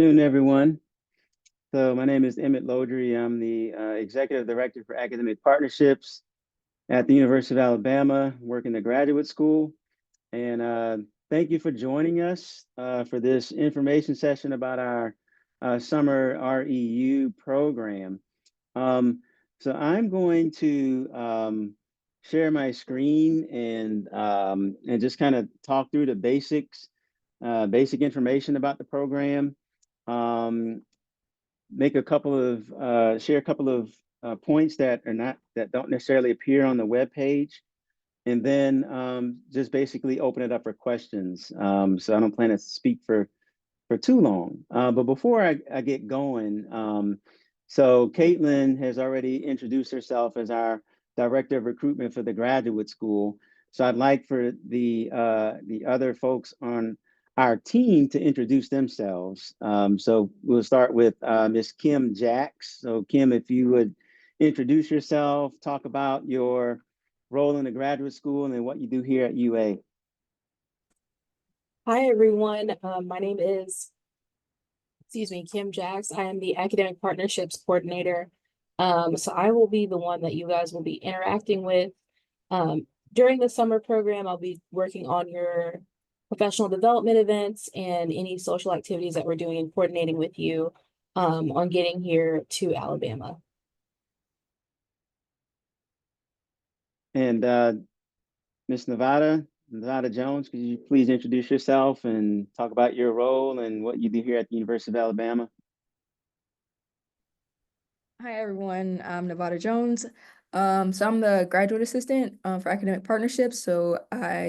Good afternoon, everyone. So my name is Emmett Lodry. I'm the Executive Director for Academic Partnerships at the University of Alabama, work in the graduate school. And thank you for joining us for this information session about our summer REU program. So I'm going to share my screen and just kind of talk through the basics, basic information about the program. Um, Make a couple of share a couple of points that don't necessarily appear on the web page, and then just basically open it up for questions. So I don't plan to speak for too long. But before I get going, so Caitlin has already introduced herself as our Director of Recruitment for the Graduate School. So I'd like for the other folks on our team to introduce themselves. So we'll start with Ms. Kim Jacks. So Kim, if you would introduce yourself, talk about your role in the graduate school and then what you do here at UA. Hi, everyone. My name is, Kim Jacks. I am the Academic Partnerships Coordinator. So I will be the one that you guys will be interacting with. During the summer program, I'll be working on your professional development events and any social activities that we're doing and coordinating with you on getting here to Alabama. And Ms. Nevada Jones, could you please introduce yourself and talk about your role and what you do here at the University of Alabama? Hi, everyone. I'm Nevada Jones. So I'm the graduate assistant for academic partnerships. So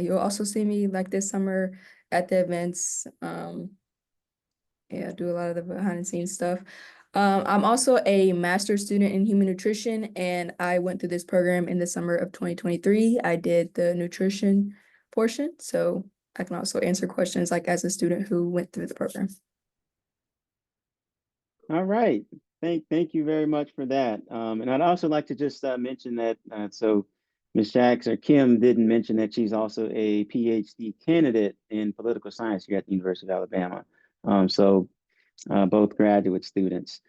you'll also see me like this summer at the events. Yeah, do a lot of the behind the scenes stuff. I'm also a master's student in human nutrition, and I went through this program in the summer of 2023. I did the nutrition portion, so I can also answer questions like as a student who went through the program. All right. Thank you very much for that. And I'd also like to just mention that so Ms. Jacks or Kim didn't mention that she's also a PhD candidate in political science here at the University of Alabama. So both graduate students.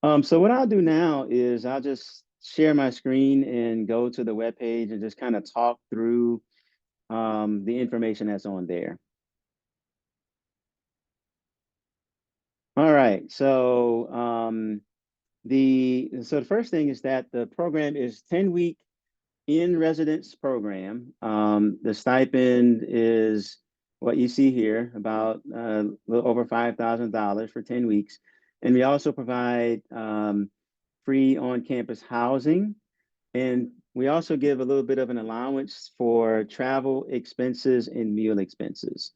So what I'll do now is I'll just share my screen and go to the webpage and just kind of talk through the information that's on there. All right, so the first thing is that the program is 10-week in residence program. The stipend is what you see here, about a little over $5,000 for 10 weeks. And we also provide free on-campus housing. And we also give a little bit of an allowance for travel expenses and meal expenses.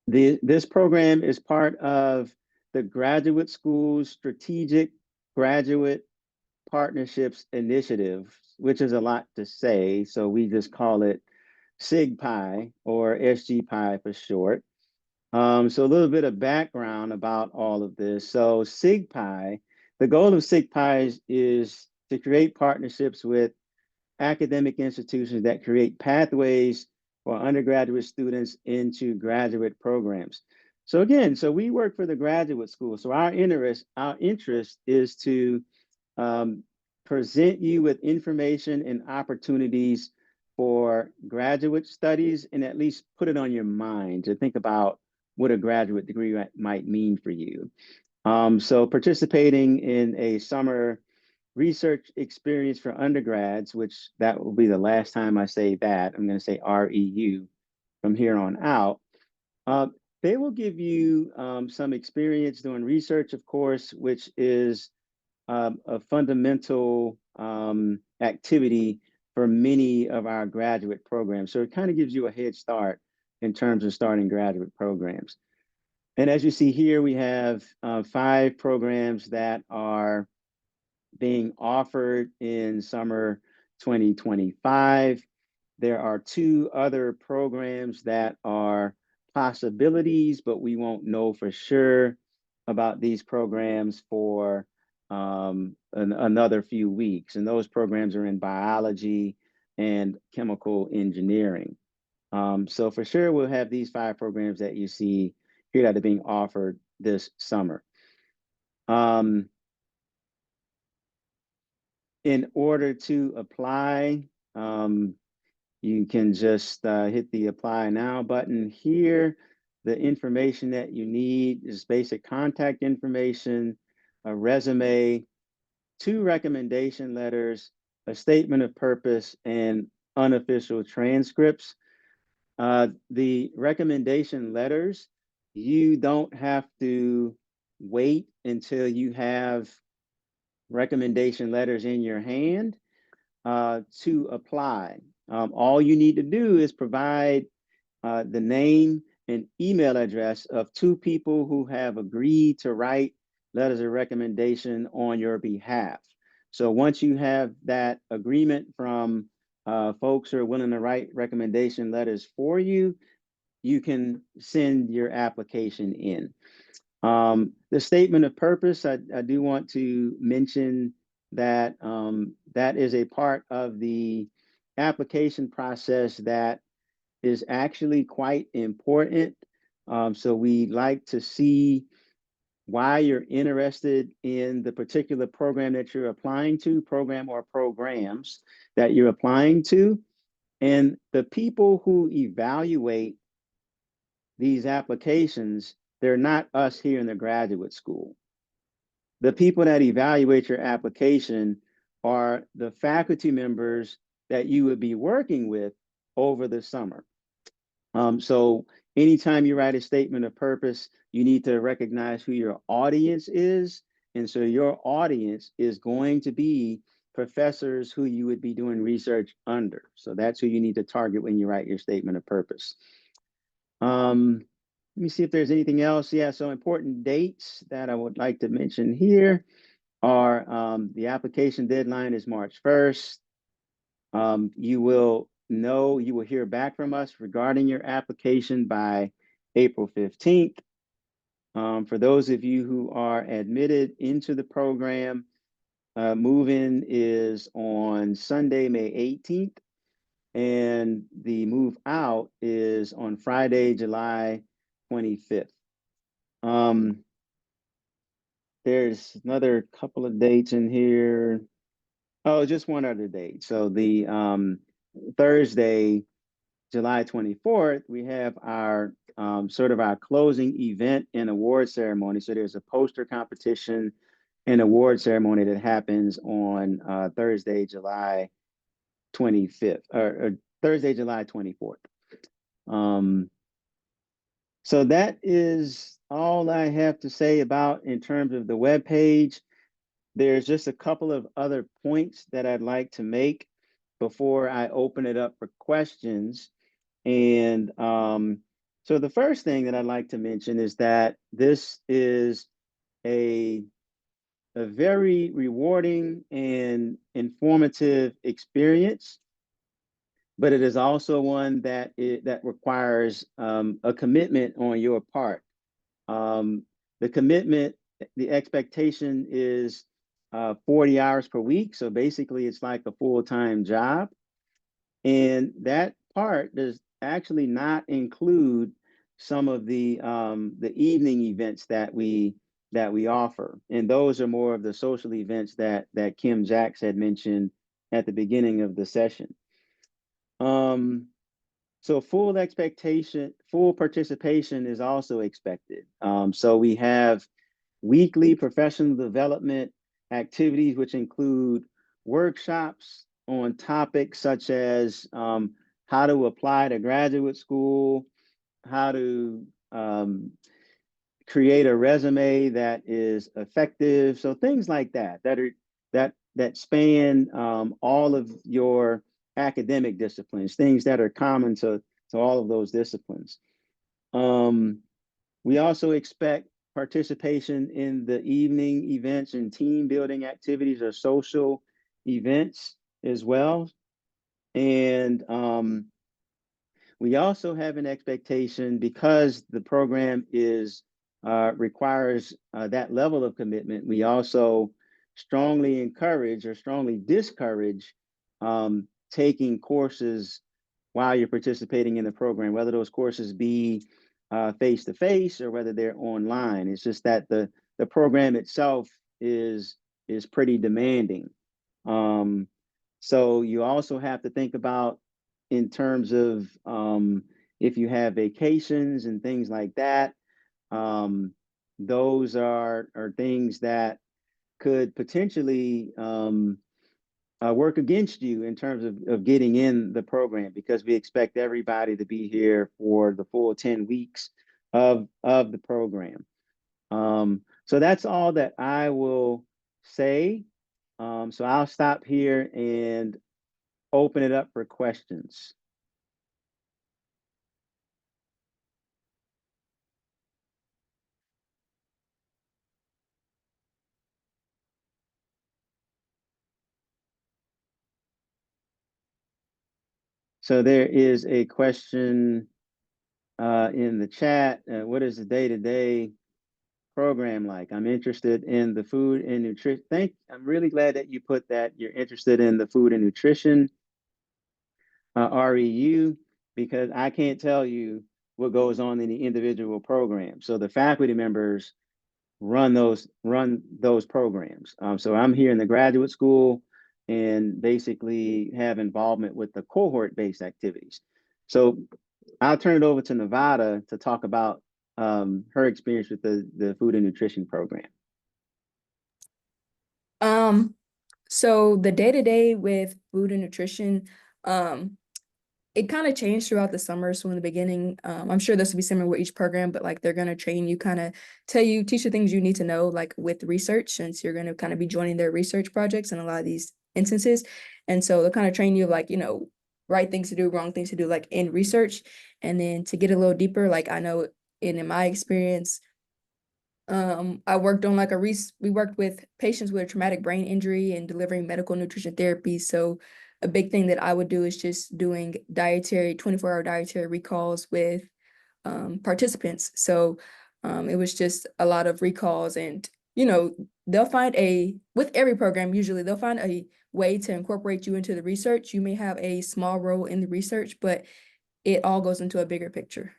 This program is part of the graduate school's strategic graduate partnerships initiative, which is a lot to say. So we just call it SGPI or SGPI for short. So a little bit of background about all of this. So SGPI, the goal of SGPI is to create partnerships with academic institutions that create pathways for undergraduate students into graduate programs. So again, so we work for the graduate school. So our interest is to present you with information and opportunities for graduate studies and at least put it on your mind to think about what a graduate degree might mean for you. So participating in a summer research experience for undergrads, which that will be the last time I say that, I'm going to say REU from here on out. They will give you some experience doing research, of course, which is a fundamental activity for many of our graduate programs. So it kind of gives you a head start in terms of starting graduate programs. And as you see here, we have 5 programs that are being offered in summer 2025. There are 2 other programs that are possibilities, but we won't know for sure about these programs for another few weeks. And those programs are in biology and chemical engineering. So for sure, we'll have these 5 programs that you see here that are being offered this summer. In order to apply, you can just hit the apply now button here. The information that you need is basic contact information, a resume, 2 recommendation letters, a statement of purpose, and unofficial transcripts. The recommendation letters, you don't have to wait until you have recommendation letters in your hand to apply. All you need to do is provide the name and email address of 2 people who have agreed to write letters of recommendation on your behalf. So once you have that agreement from folks who are willing to write recommendation letters for you, you can send your application in. The statement of purpose, I do want to mention that that is a part of the application process that is actually quite important. So we like to see why you're interested in the particular program that you're applying to, program or programs that you're applying to. And the people who evaluate these applications, they're not us here in the graduate school. The people that evaluate your application are the faculty members that you would be working with over the summer. So anytime you write a statement of purpose, you need to recognize who your audience is. And so your audience is going to be professors who you would be doing research under. So that's who you need to target when you write your statement of purpose. Let me see if there's anything else. Yeah, so important dates that I would like to mention here are the application deadline is March 1st. You will hear back from us regarding your application by April 15th. For those of you who are admitted into the program, move-in is on Sunday, May 18th, and the move out is on Friday, July 25th. There's another couple of dates in here. Oh, just one other date. So the Thursday, July 24th, we have our sort of our closing event and award ceremony. So there's a poster competition and award ceremony that happens on Thursday, July 25th, or Thursday, July 24th. So that is all I have to say about in terms of the web page. There's just a couple of other points that I'd like to make before I open it up for questions. And so the first thing that I'd like to mention is that this is a very rewarding and informative experience, but it is also one that requires a commitment on your part. The commitment, the expectation is 40 hours per week. So basically it's like a full-time job. And that part does actually not include some of the evening events that we offer. And those are more of the social events that Kim Jacks had mentioned at the beginning of the session. So full participation is also expected. So we have weekly professional development activities, which include workshops on topics such as how to apply to graduate school, how to create a resume that is effective. So things like that that span all of your academic disciplines, things that are common to all of those disciplines. We also expect participation in the evening events and team building activities or social events as well. And we also have an expectation, because the program requires that level of commitment, we also strongly encourage or strongly discourage taking courses while you're participating in the program, whether those courses be face-to-face or whether they're online. It's just that the program itself is pretty demanding. So you also have to think about in terms of if you have vacations and things like that. Those are things that could potentially work against you in terms of getting in the program, because we expect everybody to be here for the full 10 weeks of the program. So that's all that I will say. So I'll stop here and open it up for questions. So there is a question in the chat. What is the day-to-day program like? I'm interested in the food and nutrition. I'm really glad that you put that. You're interested in the food and nutrition REU, because I can't tell you what goes on in the individual program. So the faculty members run those programs. So I'm here in the graduate school and basically have involvement with the cohort-based activities. So I'll turn it over to Nevada to talk about her experience with the food and nutrition program. So the day-to-day with food and nutrition, it kind of changed throughout the summer. So in the beginning, I'm sure this will be similar with each program, but like they're going to train you, kind of teach you things you need to know, like with research, since you're going to kind of be joining their research projects in a lot of these instances. And so they'll kind of train you like, right things to do, wrong things to do, like in research. And then to get a little deeper, like I know in my experience, I worked on we worked with patients with a traumatic brain injury and delivering medical nutrition therapy. So a big thing that I would do is just doing 24-hour dietary recalls with participants. So it was just a lot of recalls, and they'll find with every program, usually they'll find a way to incorporate you into the research. You may have a small role in the research, but it all goes into a bigger picture.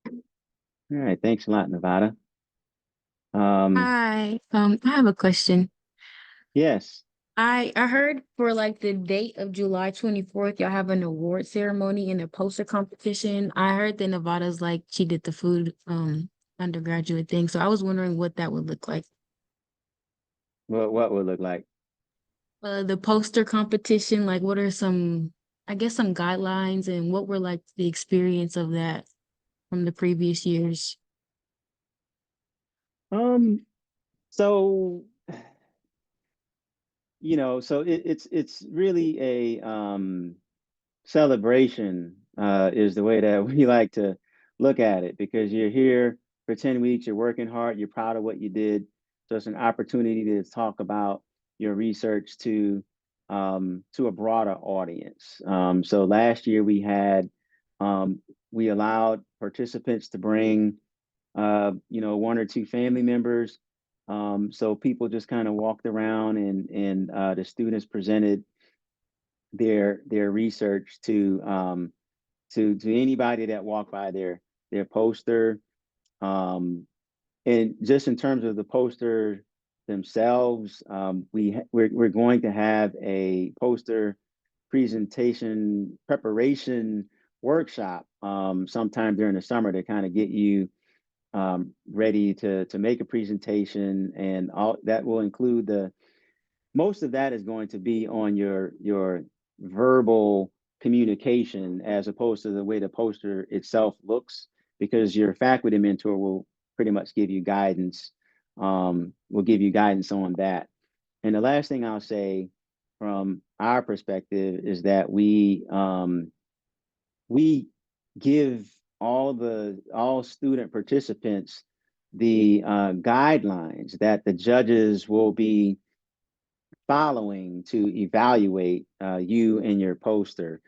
All right, thanks a lot, Nevada. Hi, I have a question. Yes. I heard for like the date of July 24th, y'all have an award ceremony and a poster competition. I heard that Nevada's like she did the food undergraduate thing. So I was wondering what that would look like. What would look like? The poster competition, like what are I guess some guidelines, and what were like the experience of that from the previous years? So so it's really a celebration is the way that we like to look at it, because you're here for 10 weeks, you're working hard, you're proud of what you did. So it's an opportunity to talk about your research to a broader audience. So last year we allowed participants to bring one or two family members. So people just kind of walked around and the students presented their research to anybody that walked by their poster. And just in terms of the poster themselves, we're going to have a poster presentation preparation workshop sometime during the summer to kind of get you ready to make a presentation, and all that will include most of that is going to be on your verbal communication as opposed to the way the poster itself looks, because your faculty mentor will pretty much give you guidance, will give you guidance on that. And the last thing I'll say from our perspective is that we give all student participants the guidelines that the judges will be following to evaluate you and your poster,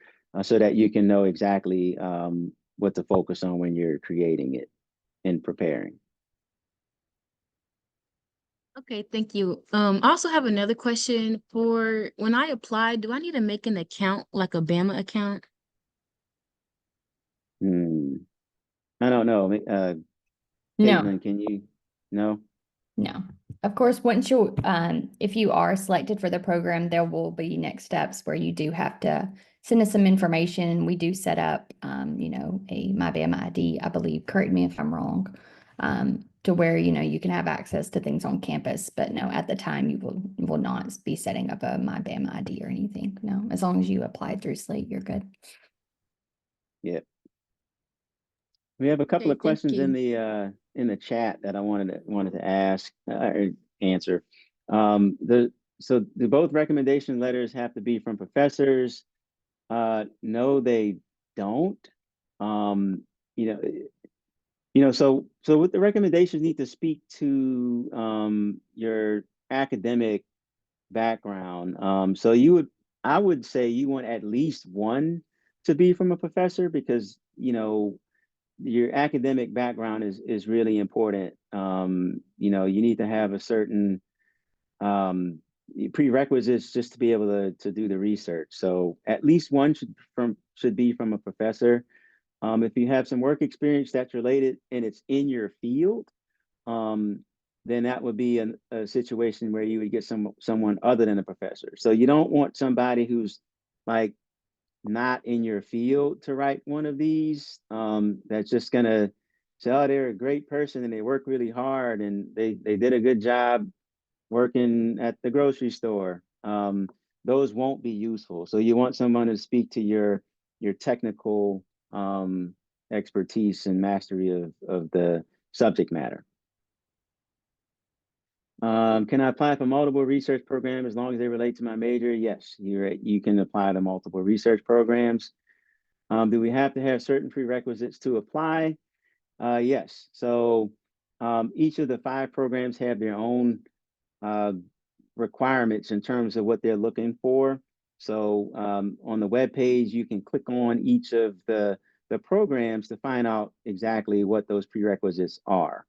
so that you can know exactly what to focus on when you're creating it and preparing. Okay, thank you. I also have another question. For when I apply, do I need to make an account, like a Bama account? Hmm. I don't know. No, Caitlin, can you? No? no. Of course, once you, if you are selected for the program, there will be next steps where you do have to send us some information. We do set up, a MyBAM ID, I believe, correct me if I'm wrong, to where, you can have access to things on campus. But no, at the time, you will not be setting up a MyBAM ID or anything. No, as long as you apply through Slate, you're good. Yeah. We have a couple Okay, of thank questions you. in the chat that I wanted to ask or answer. So do both recommendation letters have to be from professors? No, they don't. Um, you know, so with the recommendations need to speak to your academic background. So I would say you want at least one to be from a professor because your academic background is really important. You need to have a certain um, prerequisites just to be able to do the research. So at least one should be from a professor. If you have some work experience that's related and it's in your field, then that would be a situation where you would get someone other than a professor. So you don't want somebody who's like not in your field to write one of these. That's just gonna say, oh, they're a great person and they work really hard and they did a good job working at the grocery store. Those won't be useful. So you want someone to speak to your technical expertise and mastery of the subject matter. Can I apply for multiple research programs as long as they relate to my major? Yes, you can apply to multiple research programs. Do we have to have certain prerequisites to apply? Yes. So each of the 5 programs have their own requirements in terms of what they're looking for. So on the web page, you can click on each of the programs to find out exactly what those prerequisites are.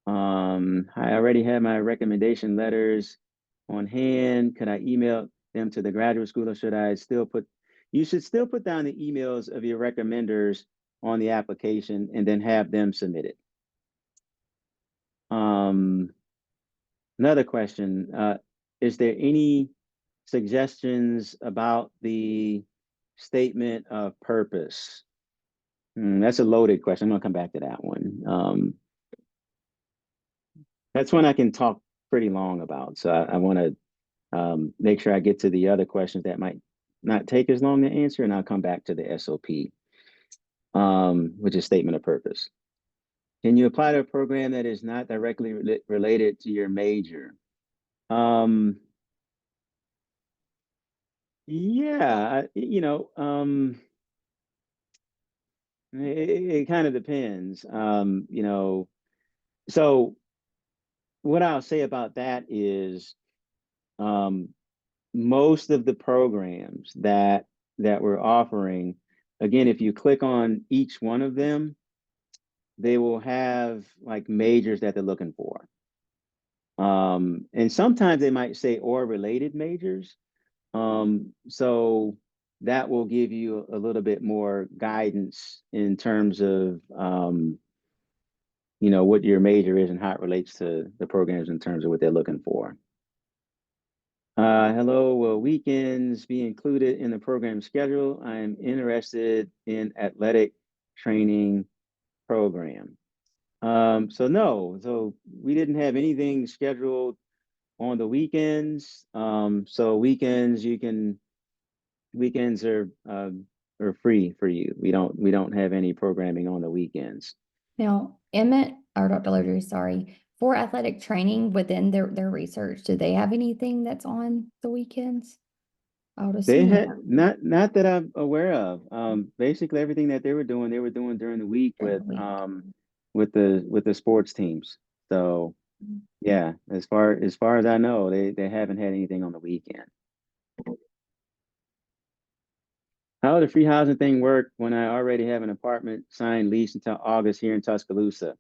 I already have my recommendation letters on hand. Could I email them to the graduate school or should I still you should still put down the emails of your recommenders on the application and then have them submitted. Another question, is there any suggestions about the statement of purpose? That's a loaded question. I'm gonna come back to that one. That's one I can talk pretty long about. So I want to make sure I get to the other questions that might not take as long to answer, and I'll come back to the SOP, which is statement of purpose. Can you apply to a program that is not directly related to your major? Yeah, it kind of depends. So what I'll say about that is um, most of the programs that we're offering, again, if you click on each one of them, they will have like majors that they're looking for. And sometimes they might say or related majors. So that will give you a little bit more guidance in terms of what your major is and how it relates to the programs in terms of what they're looking for. Hello, will weekends be included in the program schedule? I am interested in athletic training program. So no, so we didn't have anything scheduled on the weekends. So weekends are free for you. We don't have any programming on the weekends. Now, Emmett, or Dr. Lowery, sorry, for athletic training within their research, do they have anything that's on the weekends? I would They assume had not not that I'm aware of. Basically everything that they were doing during the week during with the week. with the sports teams. So yeah, as far as I know, they haven't had anything on the weekend. How would the free housing thing work when I already have an apartment signed lease until August here in Tuscaloosa?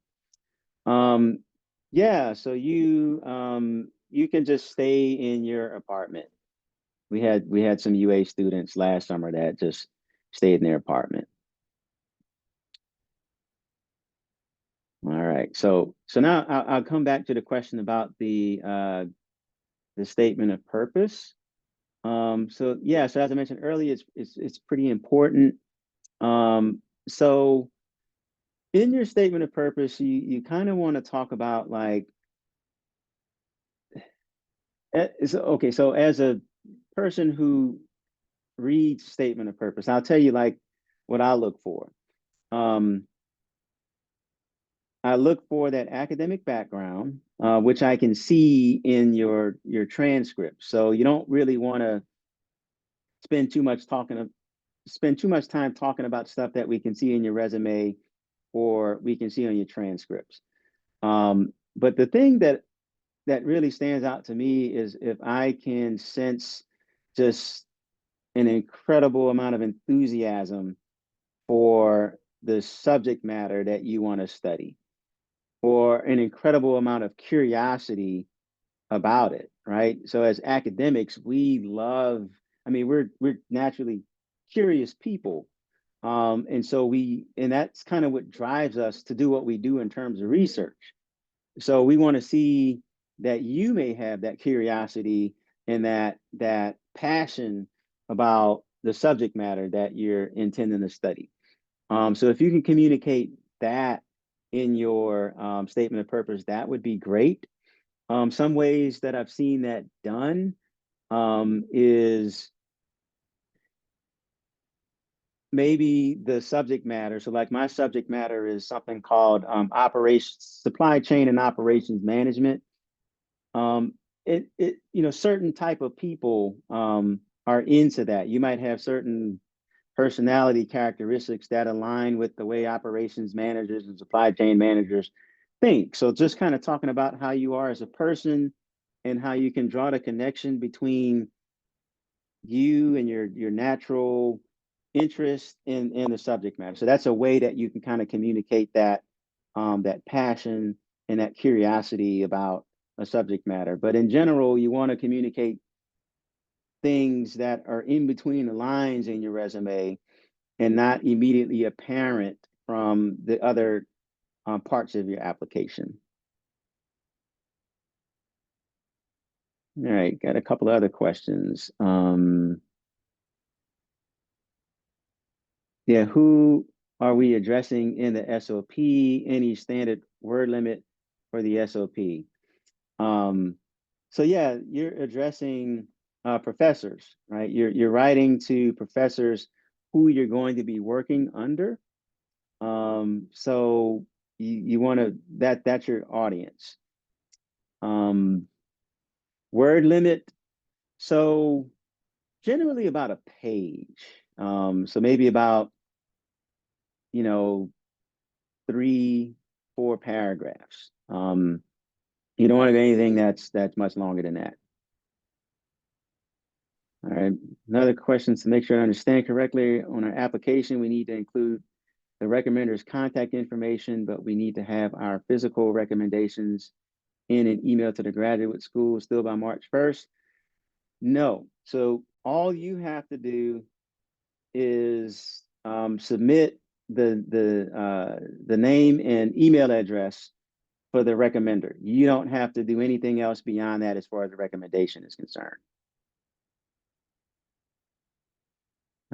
Yeah, so you can just stay in your apartment. We had some UA students last summer that just stayed in their apartment. right. So now I'll come back to the question about the statement of purpose. So yeah, so as I mentioned earlier, it's pretty important. So in your statement of purpose, you kind of want to talk about like, okay, so as a person who reads statement of purpose, I'll tell you like what I look for. I look for that academic background, which I can see in your transcript. So you don't really want to spend too much time talking about stuff that we can see in your resume or we can see on your transcripts. But the thing that really stands out to me is if I can sense just an incredible amount of enthusiasm for the subject matter that you want to study, or an incredible amount of curiosity about it, right? So as academics, we love, I mean, we're naturally curious people. And that's kind of what drives us to do what we do in terms of research. So we want to see that you may have that curiosity and that passion about the subject matter that you're intending to study. So if you can communicate that in your statement of purpose, that would be great. Some ways that I've seen that done is maybe the subject matter. So like my subject matter is something called supply chain and operations management. Certain type of people are into that. You might have certain personality characteristics that align with the way operations managers and supply chain managers think. So just kind of talking about how you are as a person and how you can draw the connection between you and your natural interest in the subject matter. So that's a way that you can kind of communicate that that passion and that curiosity about a subject matter. But in general, you want to communicate things that are in between the lines in your resume and not immediately apparent from the other parts of your application. All right, got a couple of other questions. Yeah, who are we addressing in the SOP? Any standard word limit for the SOP? So yeah, you're addressing professors, right? You're writing to professors who you're going to be working under. So you want to that's your audience. Word limit. So generally about a page. So maybe about 3, 4 paragraphs. You don't want to do anything that's much longer than that. All right. Another question to make sure I understand correctly. On our application, we need to include the recommender's contact information, but we need to have our physical recommendations in an email to the graduate school still by March 1st. No. So all you have to do is submit the name and email address for the recommender. You don't have to do anything else beyond that as far as the recommendation is concerned.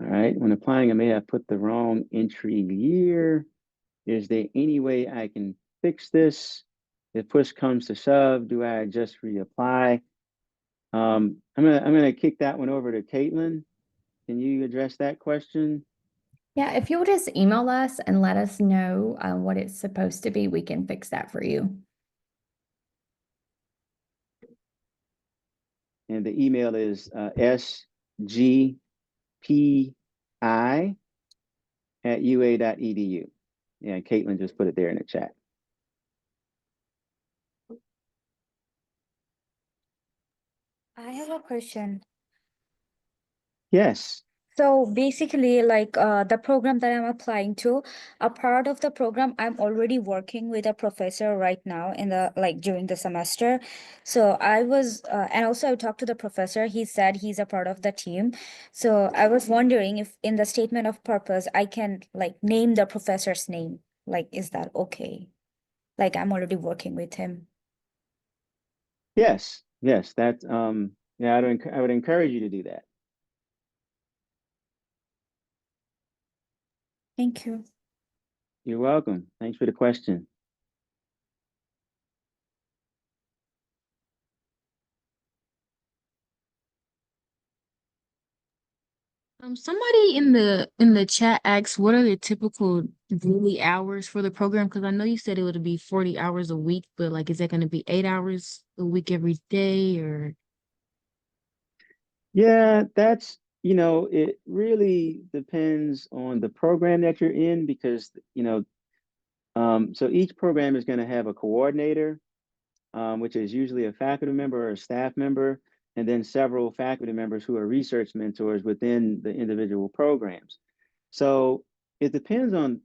All right, when applying, I may have put the wrong entry year. Is there any way I can fix this? If push comes to shove, do I just reapply? I'm gonna kick that one over to Caitlin. Can you address that question? Yeah, if you'll just email us and let us know what it's supposed to be, we can fix that for you. And the email is sgpi@ua.edu. Yeah, Caitlin just put it there in the chat. I have a question. Yes. So basically, like the program that I'm applying to, a part of the program, I'm already working with a professor right now in the during the semester. So I was, and also I talked to the professor. He said he's a part of the team. So I was wondering if in the statement of purpose, I can name the professor's name. Is that okay? Like I'm already working with him. Yes, yes, that yeah, I would encourage you to do that. Thank you. You're welcome. Thanks for the question. Somebody in the chat asked, what are the typical daily hours for the program? Because I know you said it would be 40 hours a week, but like, is that going to be 8 hours a week every day, or? Yeah, that's, it really depends on the program that you're in because, so each program is going to have a coordinator, which is usually a faculty member or a staff member, and then several faculty members who are research mentors within the individual programs. So it depends on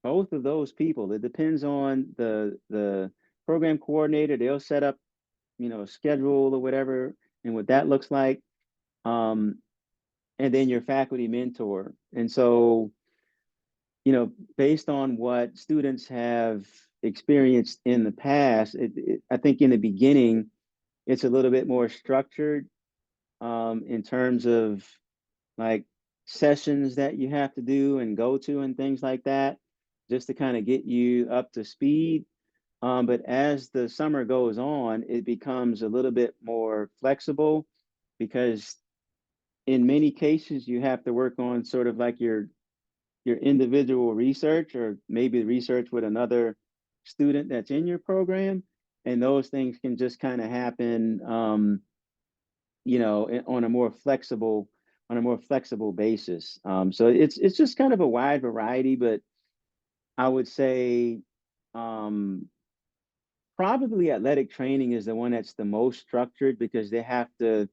both of those people. It depends on the program coordinator. They'll set up, a schedule or whatever, and what that looks like. Um, and then your faculty mentor. And so, based on what students have experienced in the past, I think in the beginning, it's a little bit more structured in terms of like sessions that you have to do and go to and things like that, just to kind of get you up to speed. But as the summer goes on, it becomes a little bit more flexible because in many cases you have to work on sort of like your individual research or maybe research with another student that's in your program, and those things can just kind of happen on a more flexible basis. So it's just kind of a wide variety, but I would say um, probably athletic training is the one that's the most structured because they have to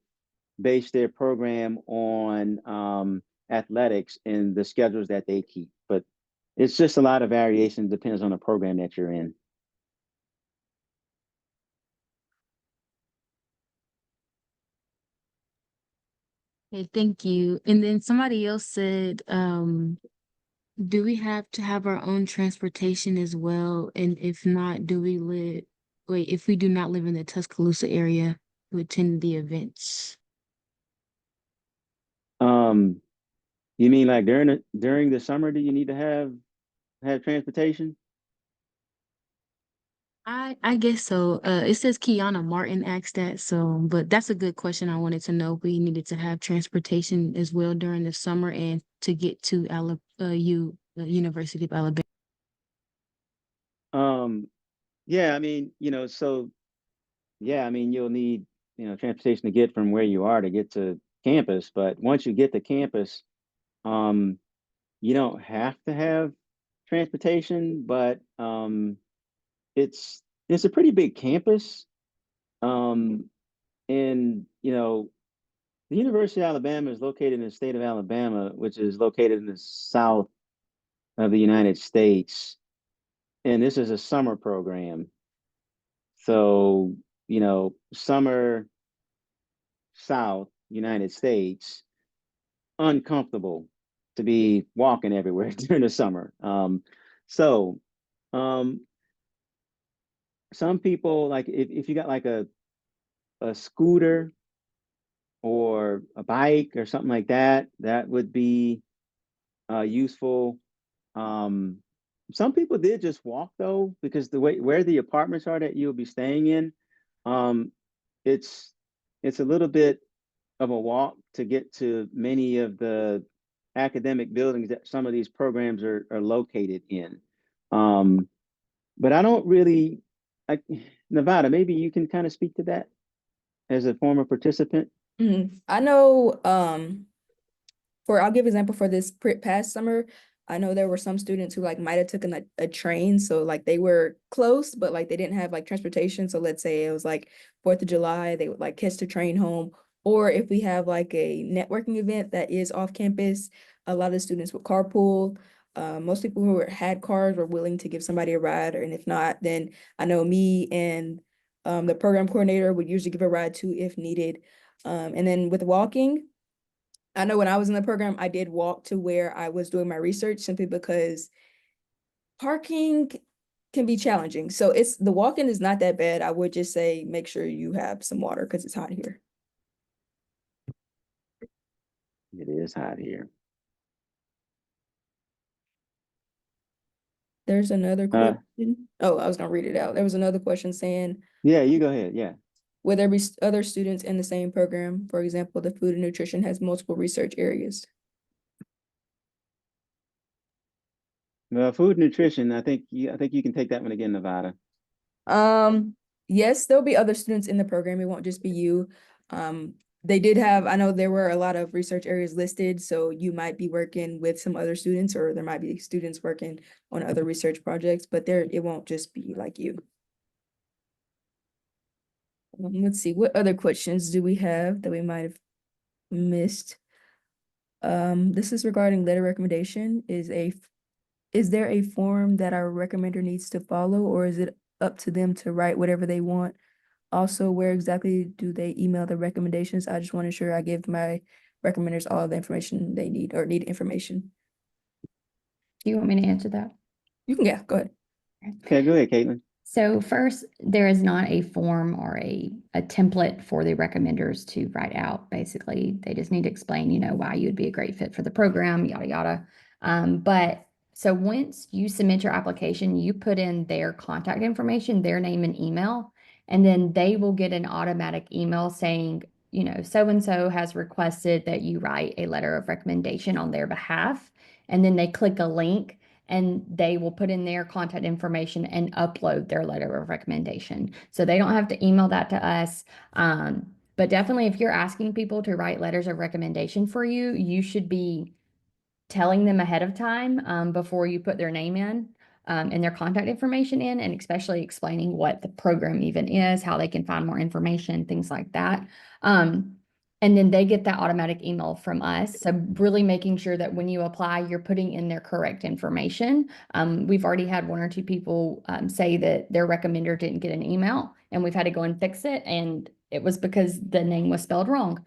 base their program on athletics and the schedules that they keep. But it's just a lot of variation, depends on the program that you're in. Okay, thank you. And then somebody else said, do we have to have our own transportation as well? And if not, if we do not live in the Tuscaloosa area to attend the events? Um, you mean like during the summer, do you need to have transportation? I guess so. It says Kiana Martin asked that, so but that's a good question. I wanted to know if we needed to have transportation as well during the summer and to get to the University of Alabama. Um, yeah, I mean, so yeah, I mean, you'll need, transportation to get from where you are to get to campus, but once you get to campus, um, you don't have to have transportation, but it's a pretty big campus. Um, and the University of Alabama is located in the state of Alabama, which is located in the south of the United States. And this is a summer program. So, summer South United States, uncomfortable to be walking everywhere during the summer. So um, some people like if you got like a scooter or a bike or something like that, that would be useful. Um, some people did just walk though, because the way where the apartments are that you'll be staying in, um, it's it's a little bit of a walk to get to many of the academic buildings that some of these programs are located in. Um, but I don't really, I, Nevada, maybe you can kind of speak to that as a former participant. I know, I'll give example for this past summer. I know there were some students who like might have taken a train, so like they were close, but like they didn't have like transportation. So let's say it was like 4th of July, they would like catch the train home. Or if we have like a networking event that is off campus, a lot of the students would carpool. Most people who had cars were willing to give somebody a ride, and if not, then I know me and the program coordinator would usually give a ride too if needed. And then with walking, I know when I was in the program, I did walk to where I was doing my research simply because parking can be challenging. So the walk-in is not that bad. I would just say make sure you have some water because it's hot here. It is hot here. There's another question. Oh, I was gonna read it out. There was another question saying, Yeah, you go ahead. Yeah. will there be other students in the same program? For example, the food and nutrition has multiple research areas. Well, food and nutrition, I think you can take that one again, Nevada. Yes, there'll be other students in the program. It won't just be you. They did have, I know there were a lot of research areas listed, so you might be working with some other students, or there might be students working on other research projects, but it won't just be like you. Let's see, what other questions do we have that we might have missed? This is regarding letter recommendation. Is there a form that our recommender needs to follow, or is it up to them to write whatever they want? Also, where exactly do they email the recommendations? I just want to ensure I give my recommenders all the information they need or need information. Do you want me to answer that? You can, yeah, go ahead. Okay, go ahead, Caitlin. So first, there is not a form or a template for the recommenders to write out. Basically, they just need to explain, why you would be a great fit for the program, yada, yada. But so once you submit your application, you put in their contact information, their name and email, and then they will get an automatic email saying, so-and-so has requested that you write a letter of recommendation on their behalf. And then they click a link and they will put in their contact information and upload their letter of recommendation. So they don't have to email that to us. But definitely if you're asking people to write letters of recommendation for you, you should be telling them ahead of time before you put their name in and their contact information in, and especially explaining what the program even is, how they can find more information, things like that. And then they get that automatic email from us. So really making sure that when you apply, you're putting in their correct information. We've already had one or two people say that their recommender didn't get an email, and we've had to go and fix it. And it was because the name was spelled wrong.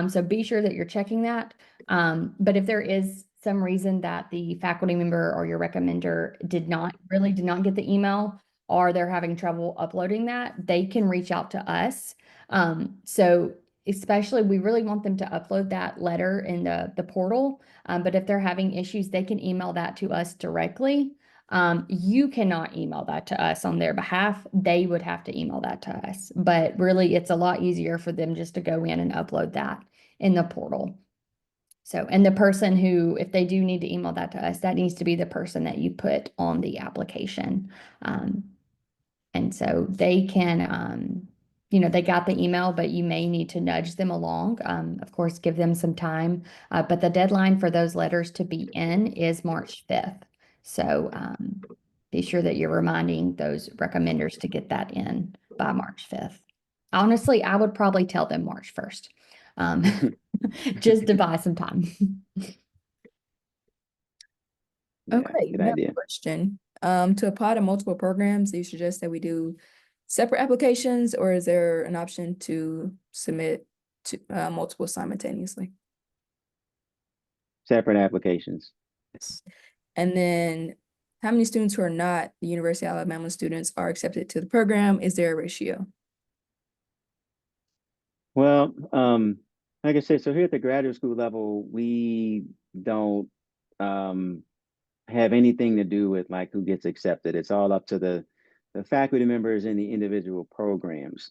So be sure that you're checking that. But if there is some reason that the faculty member or your recommender did not get the email, or they're having trouble uploading that, they can reach out to us. So especially, we really want them to upload that letter in the portal. But if they're having issues, they can email that to us directly. You cannot email that to us on their behalf. They would have to email that to us. But really, it's a lot easier for them just to go in and upload that in the portal. So, and the person who, if they do need to email that to us, that needs to be the person that you put on the application. And so they can, they got the email, but you may need to nudge them along. Of course, give them some time. But the deadline for those letters to be in is March 5th. So be sure that you're reminding those recommenders to get that in by March 5th. Honestly, I would probably tell them March 1st. Just to buy some time. Yeah, Okay, good now idea. question. To apply to multiple programs, do you suggest that we do separate applications, or is there an option to submit to multiple simultaneously? Separate applications. Yes. And then how many students who are not the University of Alabama students are accepted to the program? Is there a ratio? Well, like I said, so here at the graduate school level, we don't have anything to do with like who gets accepted. It's all up to the faculty members in the individual programs.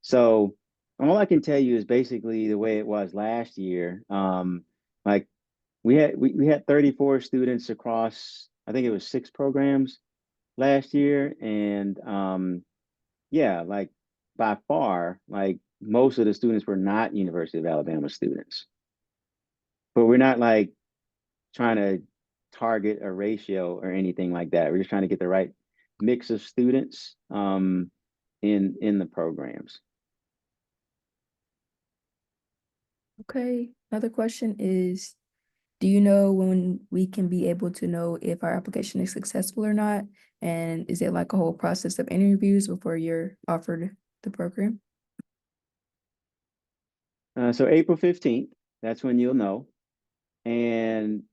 So all I can tell you is basically the way it was last year. Like we had 34 students across, I think it was 6 programs last year, and yeah, like by far, like most of the students were not University of Alabama students. But we're not like trying to target a ratio or anything like that. We're just trying to get the right mix of students in the programs. Okay, another question is, do you know when we can be able to know if our application is successful or not? And is it like a whole process of interviews before you're offered the program? So April 15th, that's when you'll know. And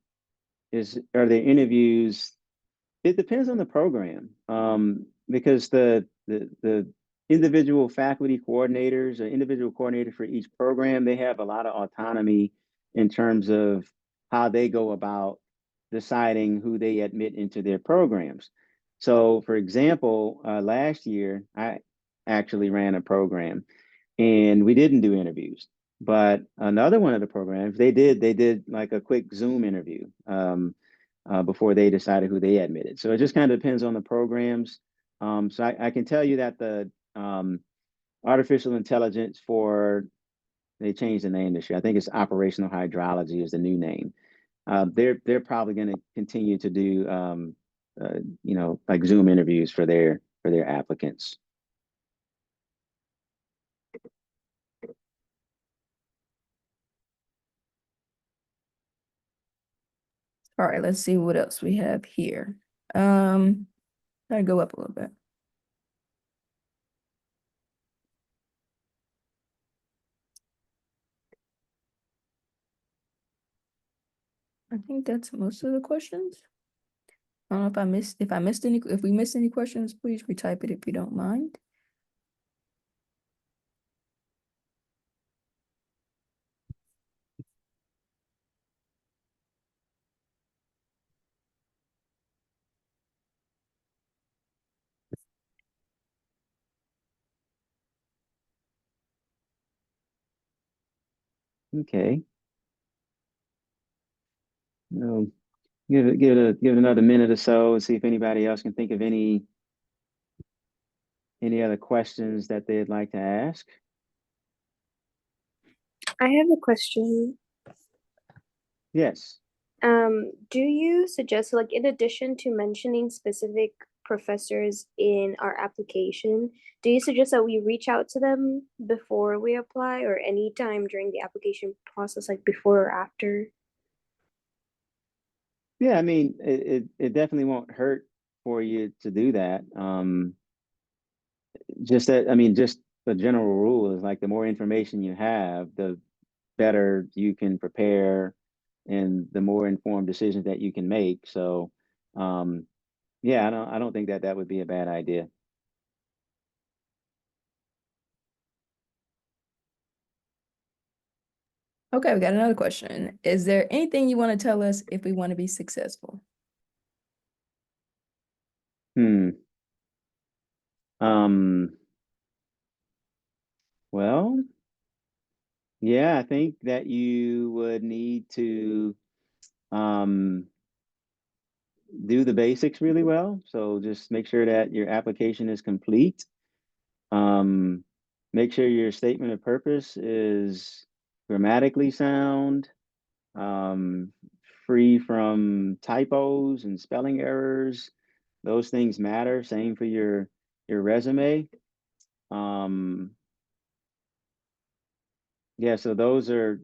are there interviews? It depends on the program, because the individual faculty coordinators or individual coordinator for each program, they have a lot of autonomy in terms of how they go about deciding who they admit into their programs. So, for example, last year I actually ran a program, and we didn't do interviews. But another one of the programs, they did like a quick Zoom interview. Before they decided who they admitted. So it just kind of depends on the programs. So I can tell you that the artificial intelligence for, they changed the name this year. I think it's operational hydrology is the new name. They're probably going to continue to do like Zoom interviews for their applicants. All right, let's see what else we have here. Gotta go up a little bit. I think that's most of the questions. I don't know if we missed any questions, please retype it if you don't mind. Okay. Give it another minute or so and see if anybody else can think of any other questions that they'd like to ask. I have a question. Yes. Do you suggest, like, in addition to mentioning specific professors in our application, do you suggest that we reach out to them before we apply or anytime during the application process, like before or after? Yeah, I mean, it definitely won't hurt for you to do that. Just that, I mean, just the general rule is like the more information you have, the better you can prepare and the more informed decisions that you can make. So, yeah, I don't think that would be a bad idea. Okay, we got another question. Is there anything you want to tell us if we want to be successful? Hmm. Well, yeah, I think that you would need to do the basics really well. So just make sure that your application is complete. Um, Make sure your statement of purpose is grammatically sound, um, free from typos and spelling errors. Those things matter. Same for your resume. Um, yeah, so those are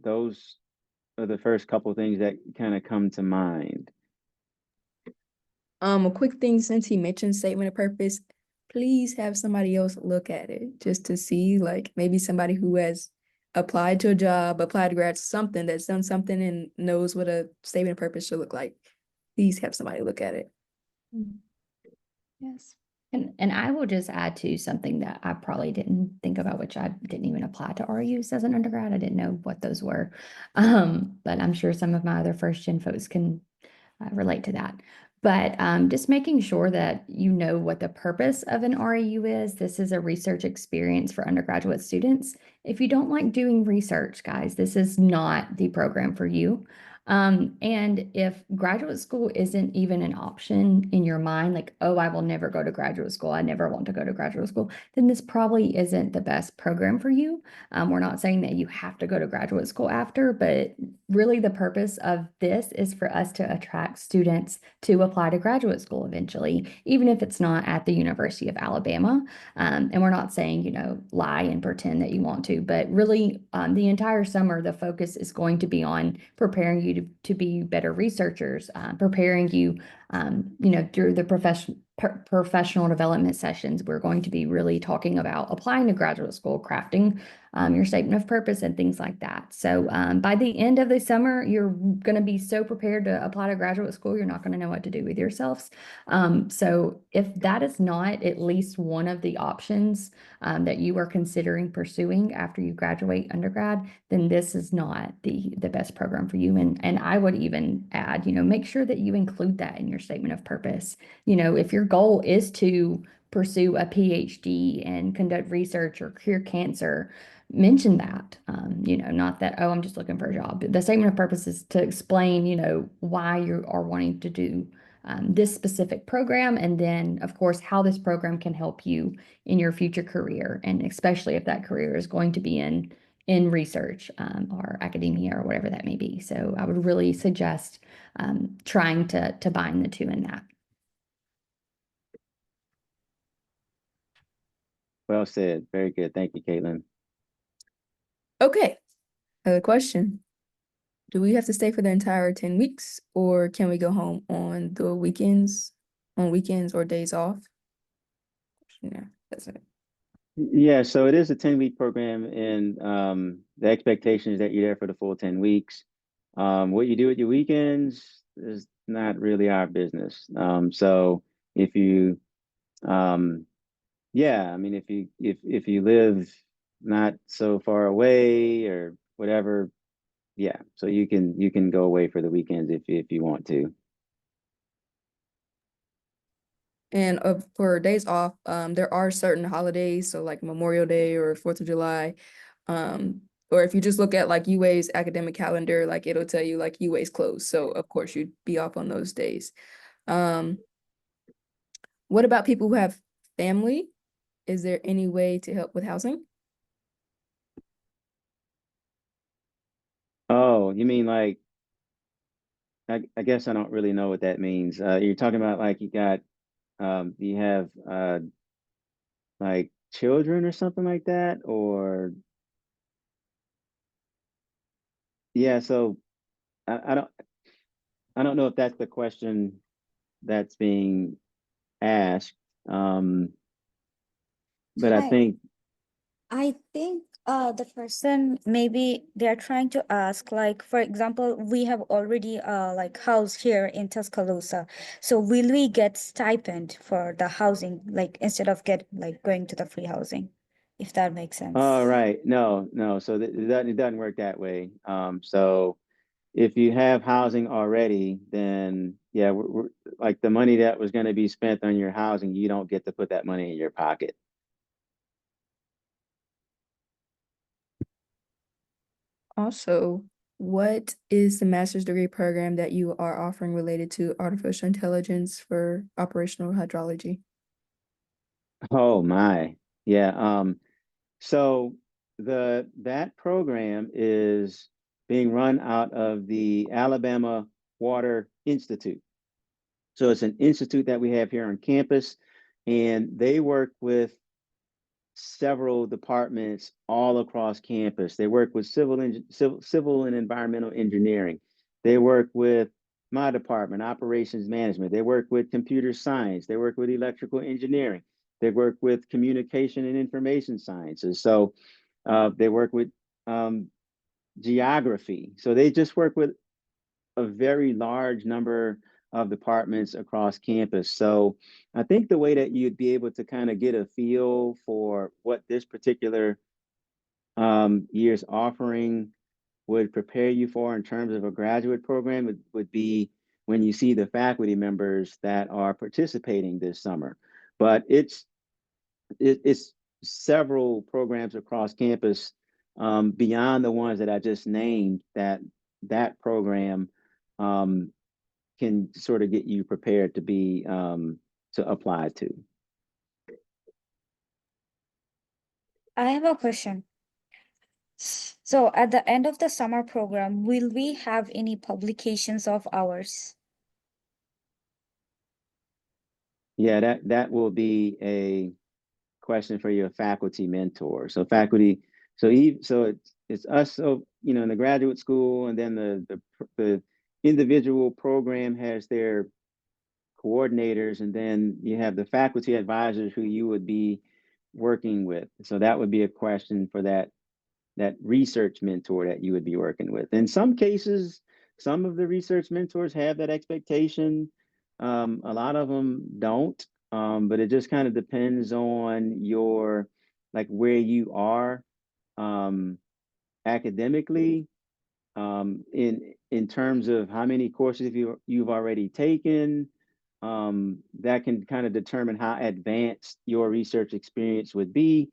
the first couple things that kind of come to mind. A quick thing, since he mentioned statement of purpose, please have somebody else look at it just to see, like maybe somebody who has applied to a job, applied to grad, something that's done something and knows what a statement of purpose should look like. Please have somebody look at it. Yes. And I will just add to something that I probably didn't think about, which I didn't even apply to REUs as an undergrad. I didn't know what those were. But I'm sure some of my other first gen folks can relate to that. But just making sure that you know what the purpose of an REU is. This is a research experience for undergraduate students. If you don't like doing research, guys, this is not the program for you. And if graduate school isn't even an option in your mind, like, oh, I will never go to graduate school, I never want to go to graduate school, then this probably isn't the best program for you. We're not saying that you have to go to graduate school after, but really the purpose of this is for us to attract students to apply to graduate school eventually, even if it's not at the University of Alabama. And we're not saying, lie and pretend that you want to, but really the entire summer, the focus is going to be on preparing you to be better researchers, preparing you, through the professional development sessions, we're going to be really talking about applying to graduate school, crafting your statement of purpose and things like that. So by the end of the summer, you're going to be so prepared to apply to graduate school, you're not going to know what to do with yourselves. So if that is not at least one of the options that you are considering pursuing after you graduate undergrad, then this is not the best program for you. And I would even add, make sure that you include that in your statement of purpose. If your goal is to pursue a PhD and conduct research or cure cancer, mention that. Not that, oh, I'm just looking for a job. The statement of purpose is to explain, why you are wanting to do this specific program, and then, of course, how this program can help you in your future career, and especially if that career is going to be in research or academia or whatever that may be. So I would really suggest trying to bind the two in that. Well said. Very good. Thank you, Caitlin. Okay, another question. Do we have to stay for the entire 10 weeks, or can we go home on weekends or days off? Yeah, that's it. Yeah, so it is a 10-week program, and the expectation is that you're there for the full 10 weeks. What you do with your weekends is not really our business. So if you yeah, I mean, if you live not so far away or whatever, yeah, so you can go away for the weekends if you want to. And for days off, there are certain holidays, so like Memorial Day or 4th of July, or if you just look at like UA's academic calendar, like it'll tell you like UA's closed. So of course you'd be off on those days. What about people who have family? Is there any way to help with housing? Oh, you mean like, I guess I don't really know what that means. You're talking about like you have like children or something like that, or yeah, so I don't know if that's the question that's being asked. But I Hi. think, I think the person, maybe they're trying to ask, like, for example, we have already like house here in Tuscaloosa. So will we get stipend for the housing, like instead of going to the free housing, if that makes all sense? right, no, so it doesn't work that way. So if you have housing already, then yeah, we're like the money that was going to be spent on your housing, you don't get to put that money in your pocket. Also, what is the master's degree program that you are offering related to artificial intelligence for operational hydrology? Oh my. Yeah. So that program is being run out of the Alabama Water Institute. So it's an institute that we have here on campus, and they work with several departments all across campus. They work with civil and environmental engineering. They work with my department, operations management. They work with computer science. They work with electrical engineering. They work with communication and information sciences. So they work with geography. So they just work with a very large number of departments across campus. So I think the way that you'd be able to kind of get a feel for what this particular year's offering would prepare you for in terms of a graduate program would be when you see the faculty members that are participating this summer. But it's several programs across campus beyond the ones that I just named that program can sort of get you prepared to be to apply to. I have a question. So at the end of the summer program, will we have any publications of ours? Yeah, that will be a question for your faculty mentor. So faculty, so it's us. So in the graduate school, and then the individual program has their coordinators, and then you have the faculty advisors who you would be working with. So that would be a question for that research mentor that you would be working with. In some cases, some of the research mentors have that expectation. A lot of them don't, but it just kind of depends on your, like, where you are academically, in terms of how many courses you've already taken. That can kind of determine how advanced your research experience would be.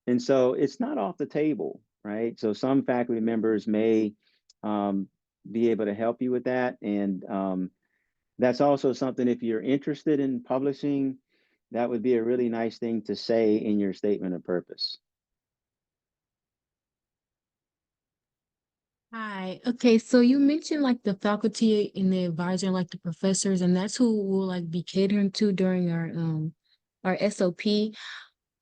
And so it's not off the table, right? So some faculty members may be able to help you with that. And that's also something, if you're interested in publishing, that would be a really nice thing to say in your statement of purpose. Hi. Okay, so you mentioned like the faculty and the advisor, like the professors, and that's who we'll like be catering to during our SOP.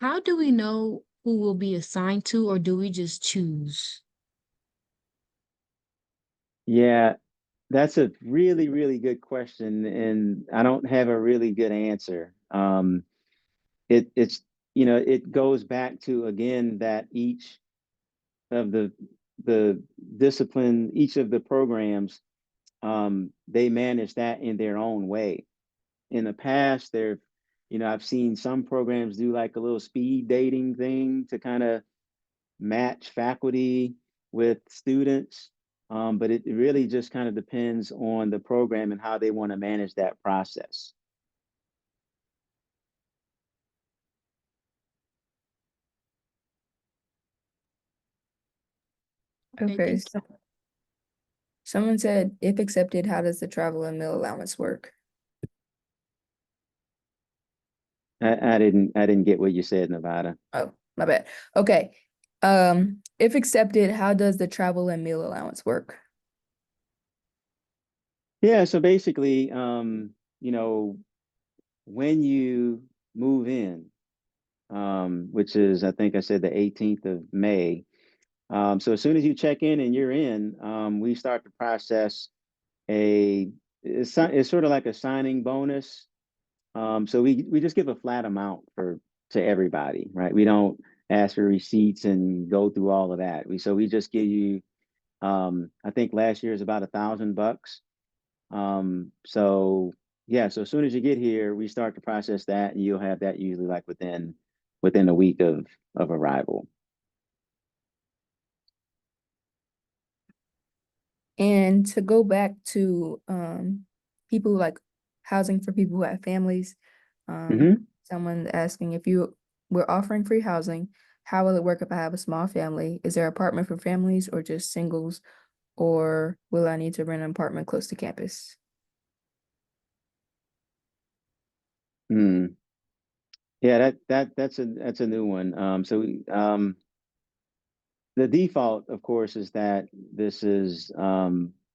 How do we know who will be assigned to, or do we just choose? Yeah, that's a really, really good question, and I don't have a really good answer. It's, it goes back to, again, that each of the discipline, each of the programs, they manage that in their own way. In the past, I've seen some programs do like a little speed dating thing to kind of match faculty with students. But it really just kind of depends on the program and how they want to manage that process. Okay, Okay, thank so someone said, if accepted, how does the travel and meal allowance work? I didn't get what you said, Nevada. Oh, my bad. Okay. If accepted, how does the travel and meal allowance work? Yeah, so basically, when you move in, which is, I think I said, the 18th of May. So as soon as you check in and you're in, we start to process it's sort of like a signing bonus. So we just give a flat amount to everybody, right? We don't ask for receipts and go through all of that. We just give you, I think last year is about $1,000. So yeah, so as soon as you get here, we start to process that, and you'll have that usually like within a week of arrival. And to go back to people like housing for people who have families, Mm-hmm. someone asking if we're offering free housing, how will it work if I have a small family? Is there an apartment for families or just singles? Or will I need to rent an apartment close to campus? Hmm. Yeah, that's a new one. The default, of course, is that this is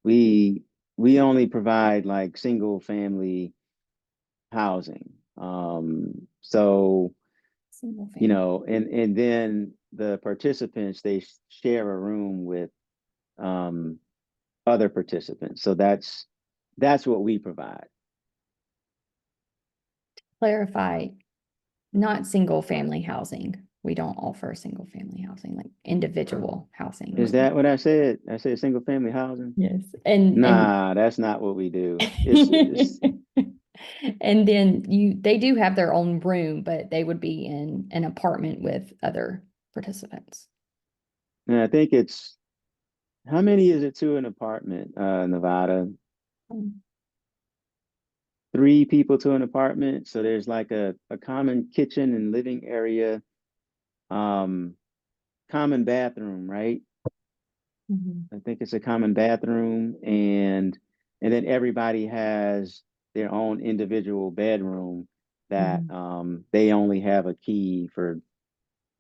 we only provide like single family housing. So Single family. and then the participants, they share a room with um, other participants. So that's what we provide. Clarify, not single family housing. We don't offer single family housing, like individual housing. Is that what I said? I said single family housing. Yes. And Nah, that's not what we do. It's and then they do have their own room, but they would be in an apartment with other participants. and I think it's, how many is it to an apartment, Nevada? Um, 3 people to an apartment. So there's like a common kitchen and living area, um, common bathroom, right? mhm. I think it's a common bathroom, and then everybody has their own individual bedroom that they only have a key for.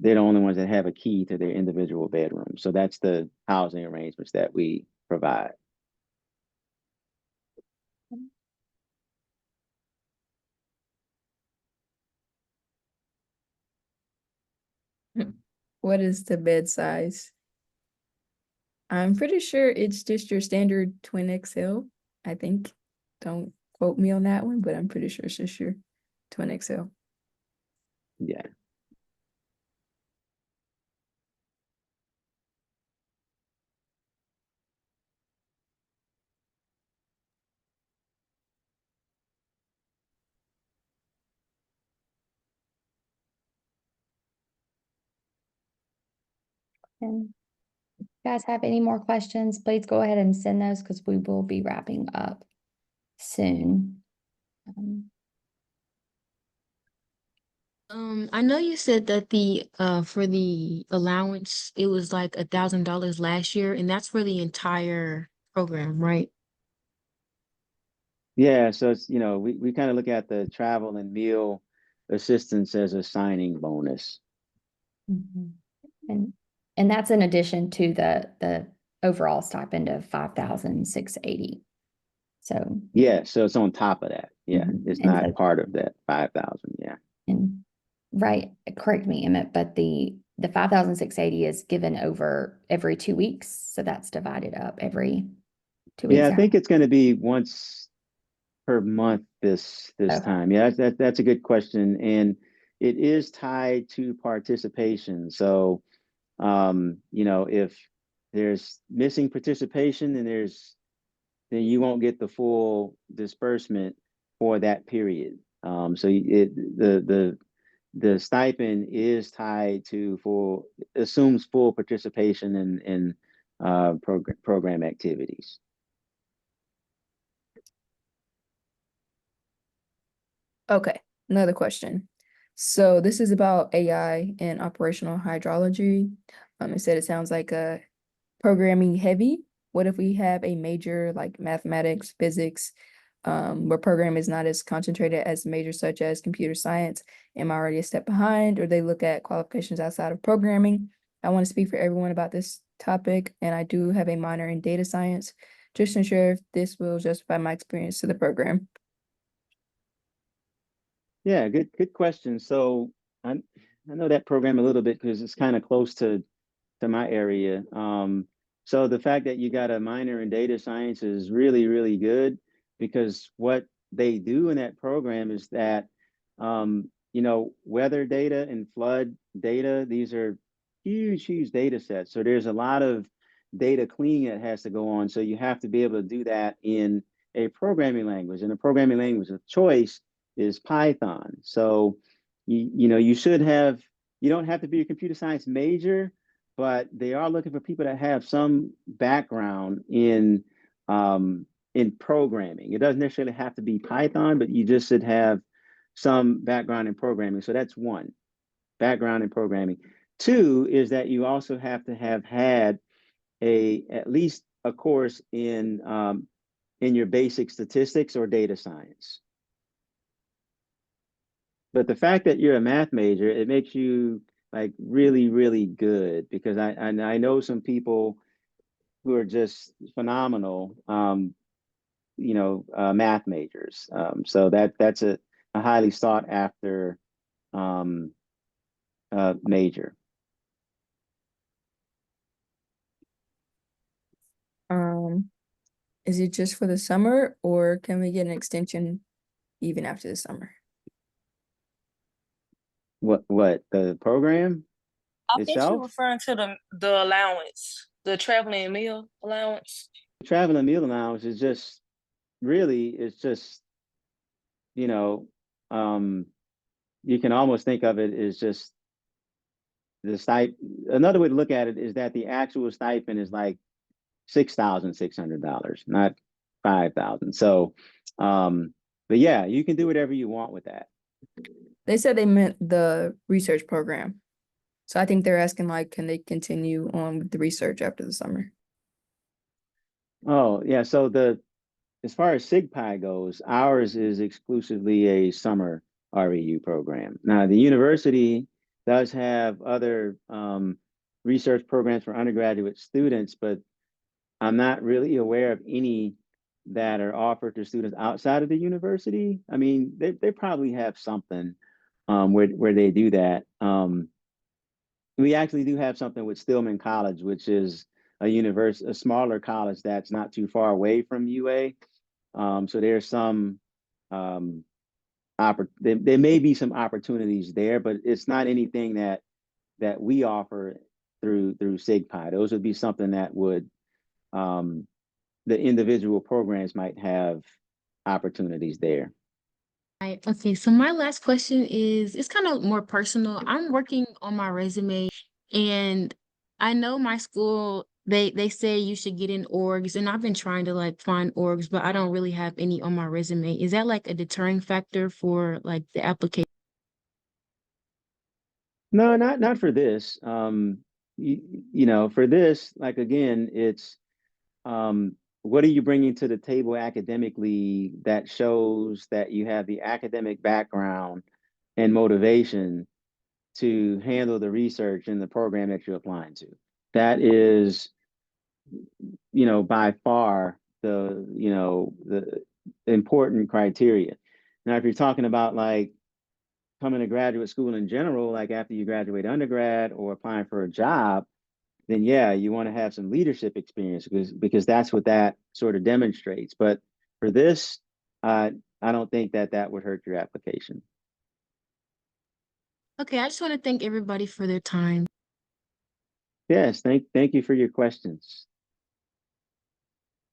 They're the only ones that have a key to their individual bedroom. So that's the housing arrangements that we provide. What is the bed size? I'm pretty sure it's just your standard twin XL, I think. Don't quote me on that one, but I'm pretty sure it's just your Twin Excel. Yeah. And if you guys have any more questions, please go ahead and send those because we will be wrapping up soon. I know you said that the for the allowance, it was like $1,000 last year, and that's for the entire program, right? Yeah, so it's, we kind of look at the travel and meal assistance as a signing bonus. Mhm. And that's in addition to the overall stipend of 5,680. So, Yeah, so it's on top of that. Yeah, it's And not so- part of that 5,000. Yeah. and right, correct me, Emmett, but the 5,680 is given over every 2 weeks. So that's divided up every 2 weeks. Yeah, I think it's going to be once per month this Okay. time. Yeah, that's a good question, and it is tied to participation. So, if there's missing participation, then you won't get the full disbursement for that period. So the stipend is tied to assumes full participation in program activities. Okay, another question. So this is about AI and operational hydrology. It said it sounds like a programming heavy. What if we have a major like mathematics, physics, where program is not as concentrated as majors such as computer science? Am I already a step behind, or they look at qualifications outside of programming? I want to speak for everyone about this topic, and I do have a minor in data science. Just to ensure if this will justify my experience to the program. Yeah, good question. So I know that program a little bit because it's kind of close to my area. So the fact that you got a minor in data science is really, really good because what they do in that program is that, weather data and flood data, these are huge data sets. So there's a lot of data cleaning that has to go on. So you have to be able to do that in a programming language, and a programming language of choice is Python. So you don't have to be a computer science major, but they are looking for people that have some background in programming. It doesn't necessarily have to be Python, but you just should have some background in programming. So that's one, background in programming. Two is that you also have to have had at least a course in your basic statistics or data science. But the fact that you're a math major, it makes you like really, really good because I know some people who are just phenomenal, math majors. So that's a highly sought after um, major. Is it just for the summer, or can we get an extension even after the summer? What the program I think you're itself? referring to the allowance, the traveling and meal allowance. Travel and meal allowance is just really, it's just, you know, um, you can almost think of it as just the stipend. Another way to look at it is that the actual stipend is like $6,600, not 5,000. So, but yeah, you can do whatever you want with that. They said they meant the research program. So I think they're asking like, can they continue on with the research after the summer? Oh, yeah. So as far as SGPI goes, ours is exclusively a summer REU program. Now, the university does have other research programs for undergraduate students, but I'm not really aware of any that are offered to students outside of the university. I mean, they probably have something where they do that. We actually do have something with Stillman College, which is a smaller college that's not too far away from UA. So there's some there may be some opportunities there, but it's not anything that we offer through SGPI. Those would be something that would the individual programs might have opportunities there. Right. Okay, so my last question is, it's kind of more personal. I'm working on my resume, and I know my school, they say you should get in orgs, and I've been trying to like find orgs, but I don't really have any on my resume. Is that like a deterring factor for like the application? No, not for this. You know, for this, like again, it's what are you bringing to the table academically that shows that you have the academic background and motivation to handle the research in the program that you're applying to. That is, you know, by far the, you know, the important criteria. Now, if you're talking about like coming to graduate school in general, like after you graduate undergrad or applying for a job, then yeah, you want to have some leadership experience because that's what that sort of demonstrates. But for this, I don't think that would hurt your application. Okay, I just want to thank everybody for their time. Yes, thank you for your questions.